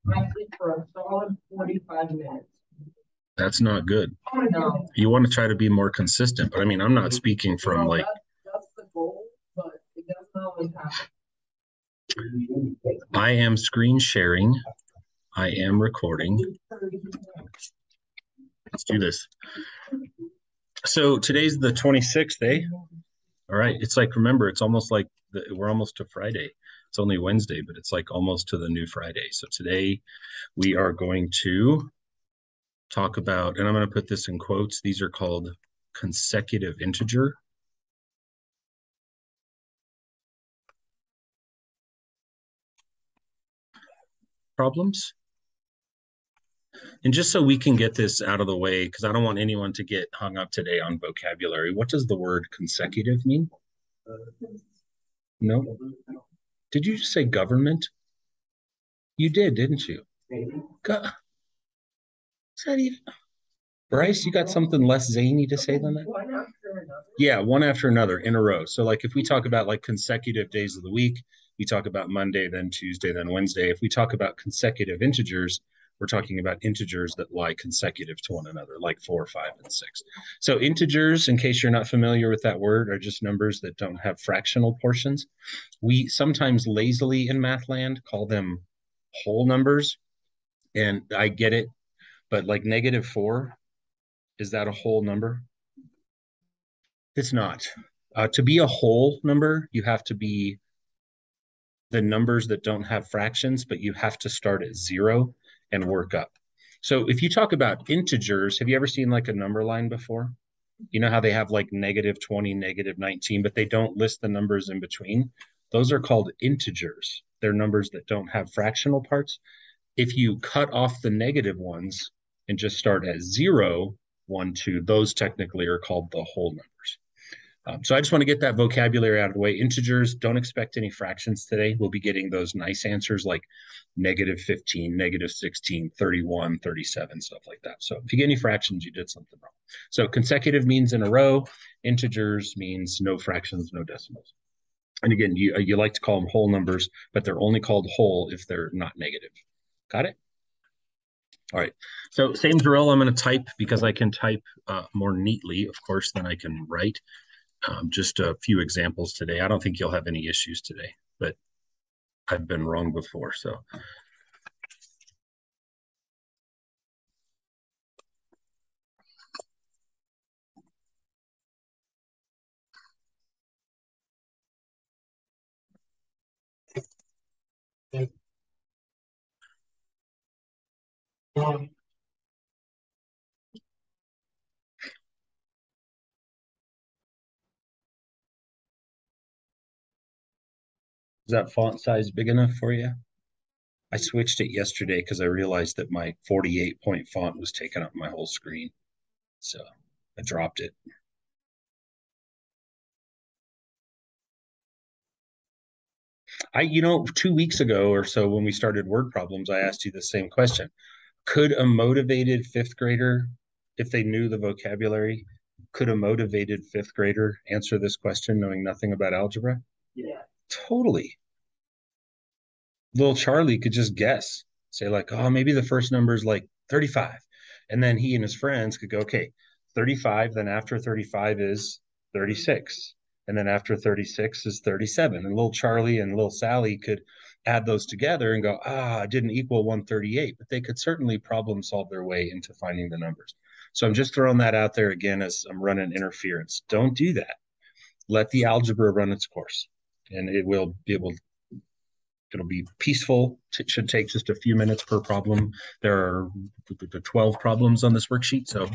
I sleep for a solid 45 minutes. That's not good. No. You want to try to be more consistent, but I mean, I'm not speaking from like That's the goal, but it doesn't always happen. I am screen sharing. I am recording. Let's do this. So today's the 26th, eh? All right. It's like, remember, it's almost like we're almost to Friday. It's only Wednesday, but it's like almost to the new Friday. So today we are going to talk about, and I'm going to put this in quotes, these are called consecutive integer problems. And just so we can get this out of the way, because I don't want anyone to get hung up today on vocabulary, what does the word consecutive mean? No. Did you just say government? You did, didn't you? Go- Is that even? Bryce, you got something less zany to say than that? Yeah, one after another in a row. So, like, if we talk about like consecutive days of the week, we talk about Monday, then Tuesday, then Wednesday. If we talk about consecutive integers, we're talking about integers that lie consecutive to one another, like 4, 5, and 6. So, integers, in case you're not familiar with that word, are just numbers that don't have fractional portions. We sometimes lazily in math land call them whole numbers. And I get it, but like -4, is that a whole number? It's not. To be a whole number, you have to be the numbers that don't have fractions, but you have to start at 0 and work up. So if you talk about integers, have you ever seen like a number line before? You know how they have like -20, -19, but they don't list the numbers in between? Those are called integers. They're numbers that don't have fractional parts. If you cut off the negative ones and just start at 0, 1, 2, those technically are called the whole numbers. So I just want to get that vocabulary out of the way. Integers, don't expect any fractions today. We'll be getting those nice answers like -15, -16, 31, 37, stuff like that. So if you get any fractions, you did something wrong. So consecutive means in a row. Integers means no fractions, no decimals. And again, you like to call them whole numbers, but they're only called whole if they're not negative. Got it? All right. So same drill. I'm going to type because I can type more neatly, of course, than I can write. Just a few examples today. I don't think you'll have any issues today, but I've been wrong before. So is that font size big enough for you? I switched it yesterday because I realized that my 48-point font was taking up my whole screen. So I dropped it. You know, 2 weeks ago or so when we started word problems, I asked you the same question. Could a motivated fifth grader, if they knew the vocabulary, could a motivated fifth grader answer this question knowing nothing about algebra? Yeah. Totally. Little Charlie could just guess, say, like, oh, maybe the first number is like 35. And then he and his friends could go, okay, 35, then after 35 is 36. And then after 36 is 37. And little Charlie and little Sally could add those together and go, it didn't equal 138. But they could certainly problem solve their way into finding the numbers. So I'm just throwing that out there again as I'm running interference. Don't do that. Let the algebra run its course. And it'll be peaceful. It should take just a few minutes per problem. There are 12 problems on this worksheet. So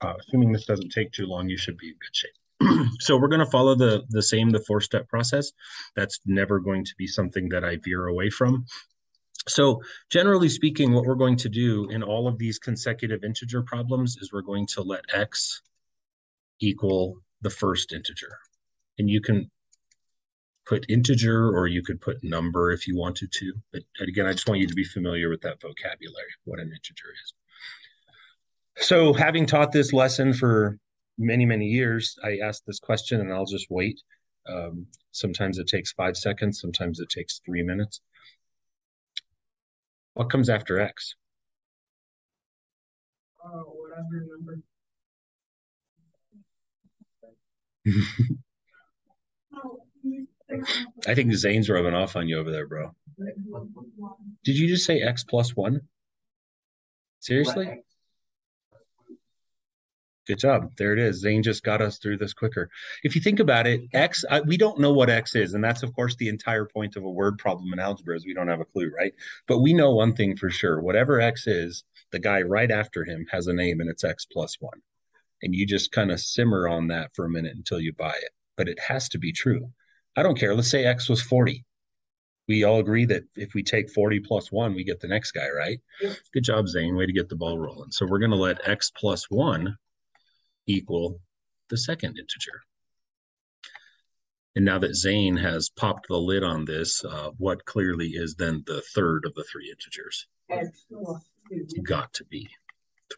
assuming this doesn't take too long, you should be in good shape. So we're going to follow the 4-step process. That's never going to be something that I veer away from. So generally speaking, what we're going to do in all of these consecutive integer problems is we're going to let x equal the first integer. And you can put integer or you could put number if you wanted to. But again, I just want you to be familiar with that vocabulary, what an integer is. So having taught this lesson for many, many years, I ask this question and I'll just wait. Sometimes it takes 5 seconds. Sometimes it takes 3 minutes. What comes after X? Whatever number. I think Zane's rubbing off on you over there, bro. Did you just say X plus 1? Seriously? Good job. There it is. Zane just got us through this quicker. If you think about it, X, we don't know what X is. And that's, of course, the entire point of a word problem in algebra is we don't have a clue, right? But we know one thing for sure. Whatever X is, the guy right after him has a name and it's X plus 1. And you just kind of simmer on that for a minute until you buy it. But it has to be true. I don't care. Let's say X was 40. We all agree that if we take 40 plus 1, we get the next guy, right? Yep. Good job, Zane. Way to get the ball rolling. So we're going to let X plus 1 equal the second integer. And now that Zane has popped the lid on this, what clearly is then the third of the 3 integers? Got to be.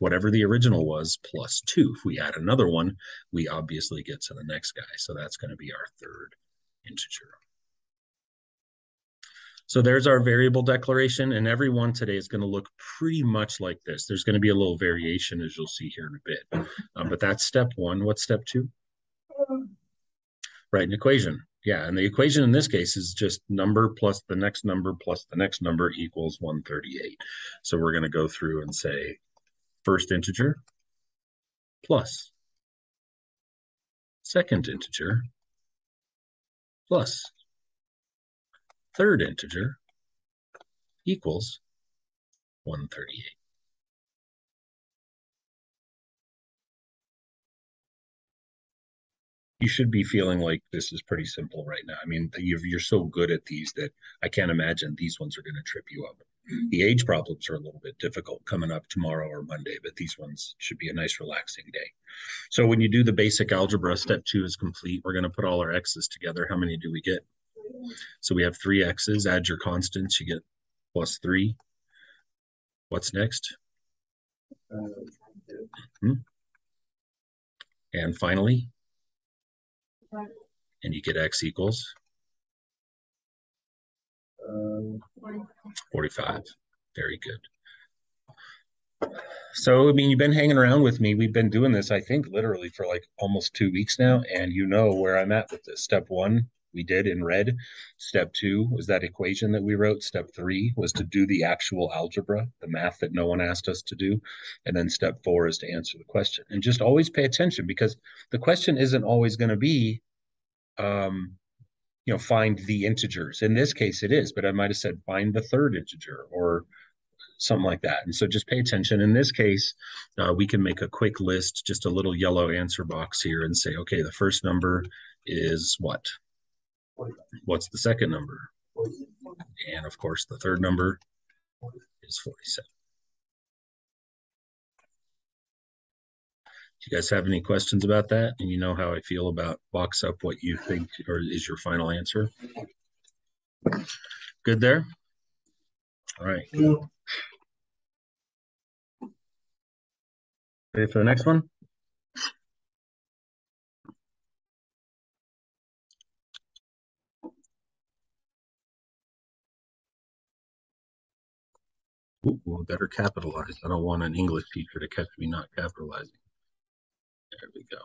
Whatever the original was plus 2. If we add another one, we obviously get to the next guy. So that's going to be our third integer. So there's our variable declaration, and every one today is going to look pretty much like this. There's going to be a little variation, as you'll see here in a bit. But that's step 1. What's step 2? Write an equation. Yeah, and the equation in this case is just number plus the next number plus the next number equals 138. So we're going to go through and say first integer plus second integer plus third integer equals 138. You should be feeling like this is pretty simple right now. I mean, you're so good at these that I can't imagine these ones are going to trip you up. The age problems are a little bit difficult coming up tomorrow or Monday, but these ones should be a nice relaxing day. So when you do the basic algebra, step 2 is complete. We're going to put all our x's together. How many do we get? So we have 3 x's. Add your constants. You get plus 3. What's next? And finally, and you get x equals 45. Very good. So, I mean, you've been hanging around with me. We've been doing this, I think, literally for like almost 2 weeks now. And you know where I'm at with this. Step 1, we did in red. Step 2 was that equation that we wrote. Step 3 was to do the actual algebra, the math that no one asked us to do. And then step 4 is to answer the question. And just always pay attention, because the question isn't always going to be, find the integers. In this case, it is, but I might have said find the third integer or something like that. And so just pay attention. In this case, we can make a quick list, just a little yellow answer box here, and say, okay, the first number is what? What's the second number? And of course, the third number is 47. Do you guys have any questions about that? And you know how I feel about box up what you think or is your final answer? Good there? All right. Ready for the next one? Ooh, better capitalize. I don't want an English teacher to catch me not capitalizing. There we go.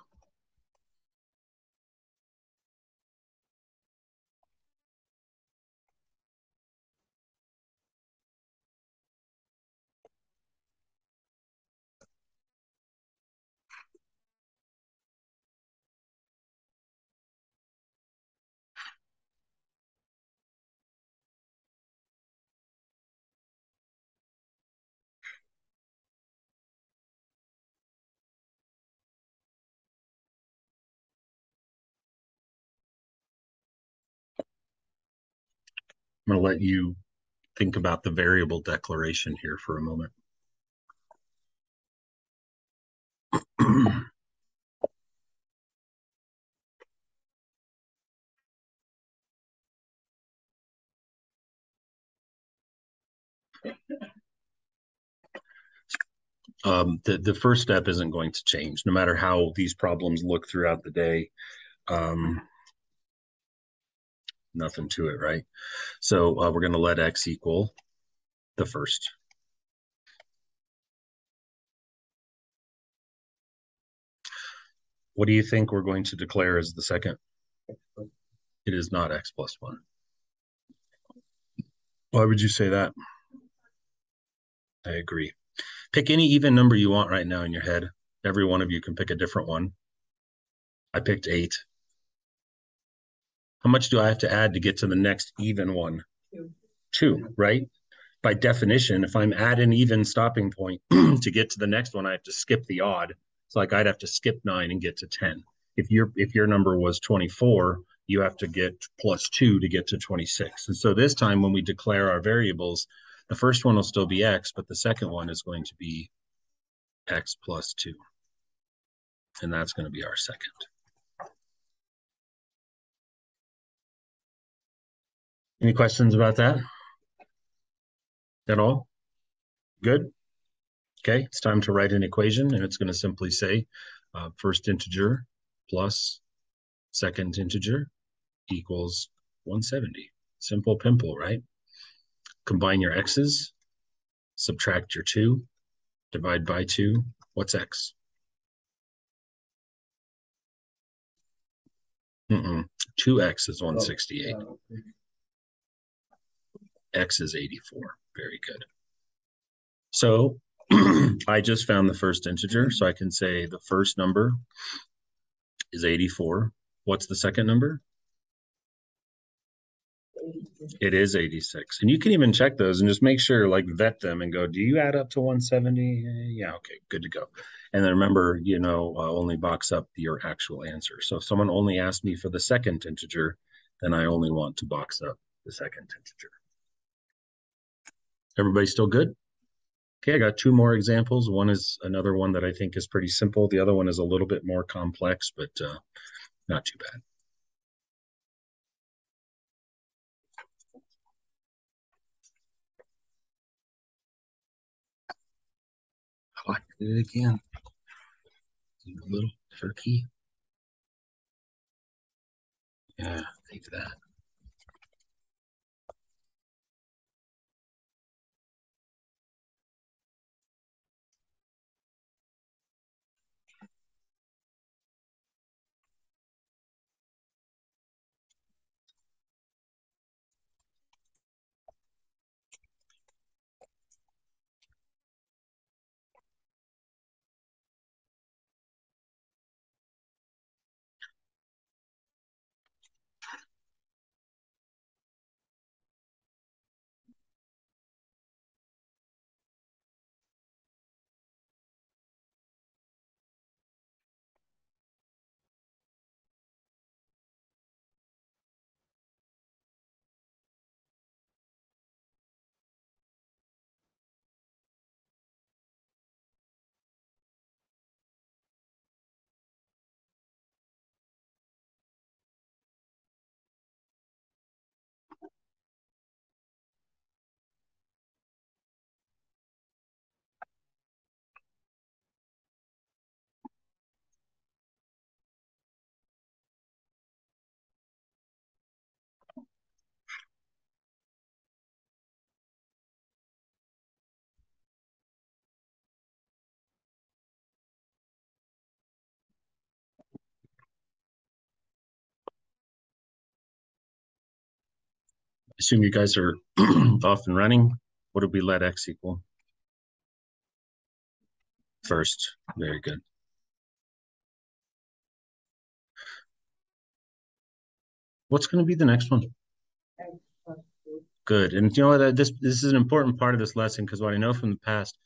I'm going to let you think about the variable declaration here for a moment. The first step isn't going to change, no matter how these problems look throughout the day. Nothing to it, right? So we're going to let x equal The first. What do you think we're going to declare as the second? It is not x plus 1. Why would you say that? I agree. Pick any even number you want right now in your head. Every one of you can pick a different one. I picked 8. How much do I have to add to get to the next even one? 2, right? By definition, if I'm at an even stopping point to get to the next one, I have to skip the odd. It's like I'd have to skip 9 and get to 10. If your number was 24, you have to get plus 2 to get to 26. And so this time when we declare our variables, the first one will still be x, but the second one is going to be x plus 2. And that's going to be our second. Any questions about that at all? Good? Okay, it's time to write an equation, and it's going to simply say first integer plus second integer equals 170. Simple pimple, right? Combine your x's, subtract your 2, divide by 2. What's x? 2x is 168. X is 84. Very good. So I just found the first integer, so I can say the first number is 84. What's the second number? It is 86. And you can even check those and just make sure, like vet them and go, do you add up to 170? Yeah, okay, good to go. And then remember, only box up your actual answer. So if someone only asked me for the second integer, then I only want to box up the second integer. Everybody still good? Okay, I got 2 more examples. One is another one that I think is pretty simple. The other one is a little bit more complex, but not too bad. Oh, I did it again. You little turkey. Yeah, take that. Assume you guys are off and running. What did we let x equal? First. Very good. What's going to be the next one? Good. And you know what? This is an important part of this lesson, because what I know from the past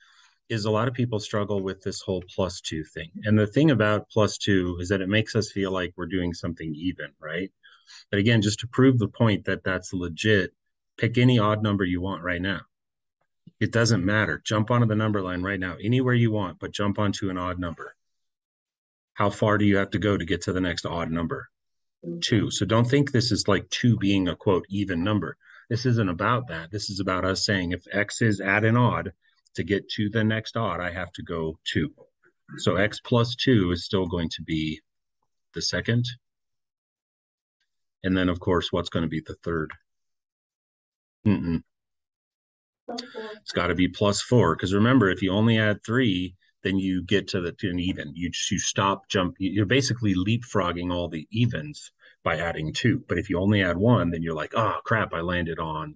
is a lot of people struggle with this whole +2 thing. And the thing about +2 is that it makes us feel like we're doing something even, right? But again, just to prove the point that that's legit, pick any odd number you want right now. It doesn't matter. Jump onto the number line right now, anywhere you want, but jump onto an odd number. How far do you have to go to get to the next odd number? 2. So don't think this is like 2 being a quote even number. This isn't about that. This is about us saying if x is at an odd, to get to the next odd, I have to go 2. So x plus 2 is still going to be the second. And then, of course, what's going to be the third? It's got to be plus 4, because remember, if you only add 3, then you get to an even. You stop jump. You're basically leapfrogging all the evens by adding 2. But if you only add 1, then you're like, oh crap, I landed on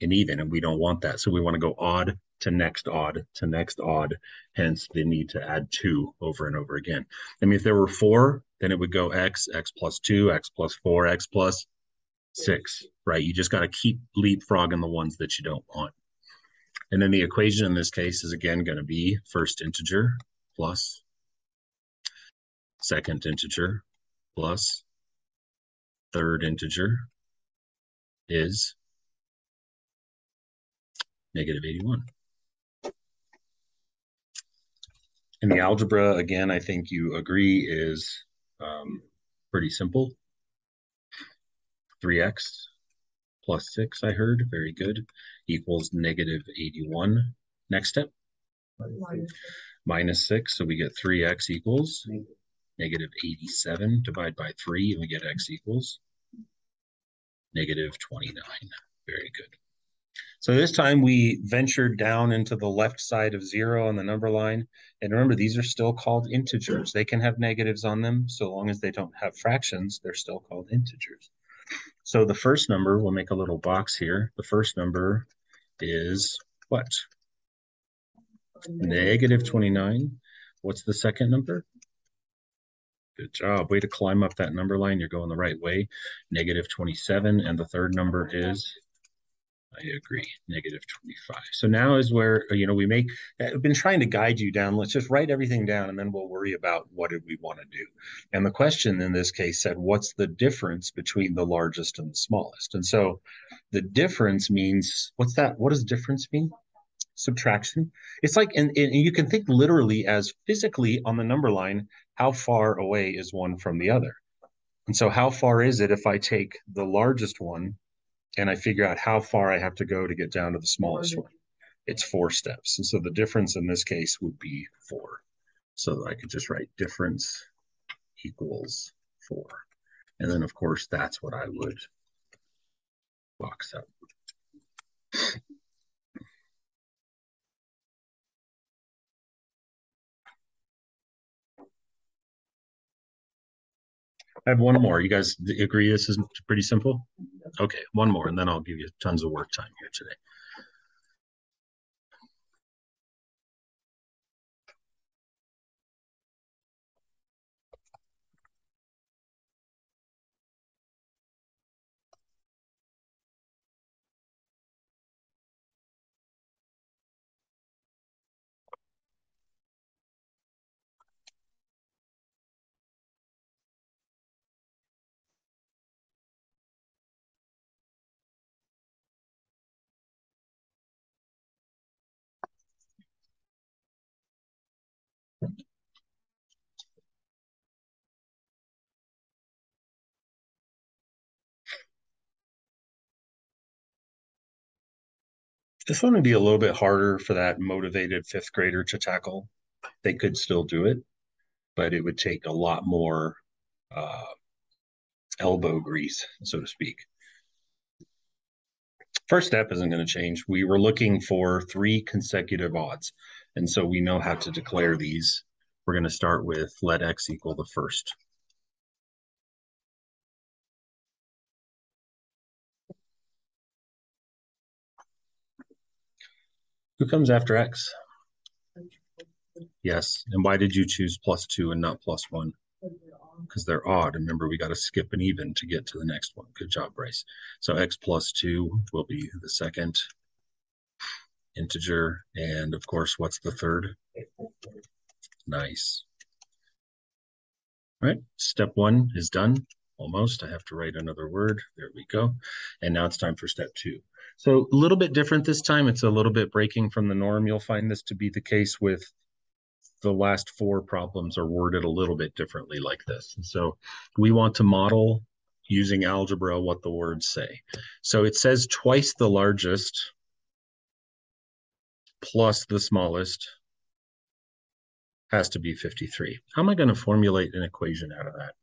an even, and we don't want that. So we want to go odd to next odd to next odd. Hence the need to add 2 over and over again. I mean, if there were 4, then it would go x plus 2, x plus 4, x plus 6, right? You just got to keep leapfrogging the ones that you don't want. And then the equation in this case is again going to be first integer plus second integer plus third integer is negative 81. And the algebra, again, I think you agree is pretty simple. 3x plus 6, I heard, very good, equals negative 81. Next step, minus 6, so we get 3x equals negative 87. Divide by 3, and we get x equals negative 29. Very good. So this time we ventured down into the left side of 0 on the number line. And remember, these are still called integers. They can have negatives on them. So long as they don't have fractions, they're still called integers. So the first number, we'll make a little box here. The first number is what? Negative 29. What's the second number? Good job. Way to climb up that number line. You're going the right way. Negative 27. And the third number is, I agree, negative 25. So now is where, I've been trying to guide you down. Let's just write everything down and then we'll worry about what did we want to do. And the question in this case said, what's the difference between the largest and the smallest? And so the difference means, what's that? What does difference mean? Subtraction. It's like, and you can think literally as physically on the number line, how far away is one from the other? And so how far is it if I take the largest one and I figure out how far I have to go to get down to the smallest one? It's 4 steps. And so the difference in this case would be 4. So I could just write difference equals 4. And then, of course, that's what I would box up. I have one more. You guys agree this is pretty simple? Okay, one more, and then I'll give you tons of work time here today. This one would be a little bit harder for that motivated 5th grader to tackle. They could still do it, but it would take a lot more elbow grease, so to speak. First step isn't going to change. We were looking for 3 consecutive odds. And so we know how to declare these. We're going to start with let x equal the first. Who comes after x? Yes. And why did you choose +2 and not +1? Because they're odd. Remember, we got to skip an even to get to the next one. Good job, Bryce. So x +2 will be the second integer. And of course, what's the third? Nice. All right, step 1 is done. Almost. I have to write another word. There we go. And now it's time for step 2. So a little bit different this time. It's a little bit breaking from the norm. You'll find this to be the case with the last 4 problems are worded a little bit differently like this. And so we want to model using algebra what the words say. So it says twice the largest plus the smallest has to be 53. How am I going to formulate an equation out of that?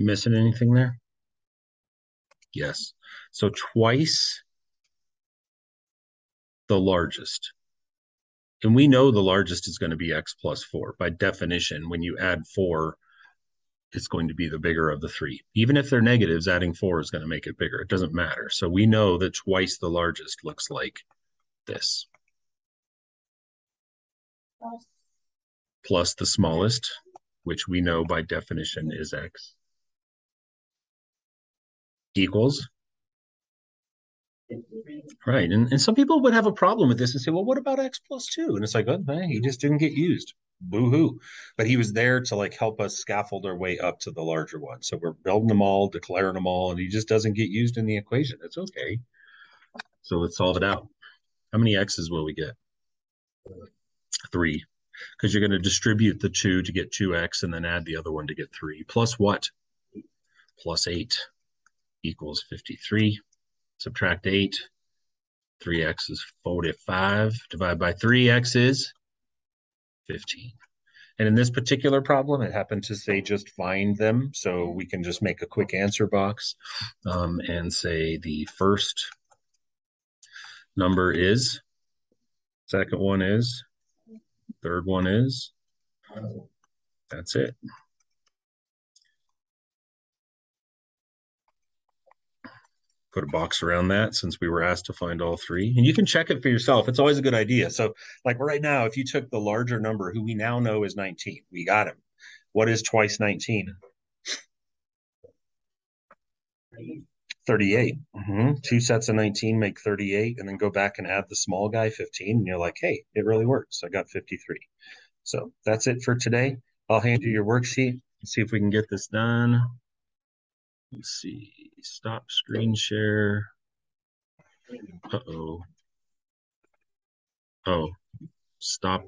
You missing anything there? Yes. So twice the largest. And we know the largest is going to be x plus 4. By definition, when you add 4, it's going to be the bigger of the three. Even if they're negatives, adding 4 is going to make it bigger. It doesn't matter. So we know that twice the largest looks like this. Plus the smallest, which we know by definition is x, equals. Right. And some people would have a problem with this and say, well, what about x plus 2? And it's like, oh, man, he just didn't get used. Boo-hoo. But he was there to like help us scaffold our way up to the larger one. So we're building them all, declaring them all, and he just doesn't get used in the equation. It's okay. So let's solve it out. How many x's will we get? 3. Because you're going to distribute the 2 to get 2x and then add the other one to get 3. Plus what? Plus 8 equals 53. Subtract 8. 3x is 45. Divide by 3x is 15. And in this particular problem, it happened to say just find them. So we can just make a quick answer box and say the first number is, second one is, third one is. That's it. Put a box around that since we were asked to find all 3. And you can check it for yourself. It's always a good idea. So like right now, if you took the larger number, who we now know is 19, we got him. What is twice 19? 38. 2 sets of 19 make 38, and then go back and add the small guy, 15. And you're like, hey, it really works. I got 53. So that's it for today. I'll hand you your worksheet and see if we can get this done. Let's see. Stop screen share. Uh-oh. Oh, stop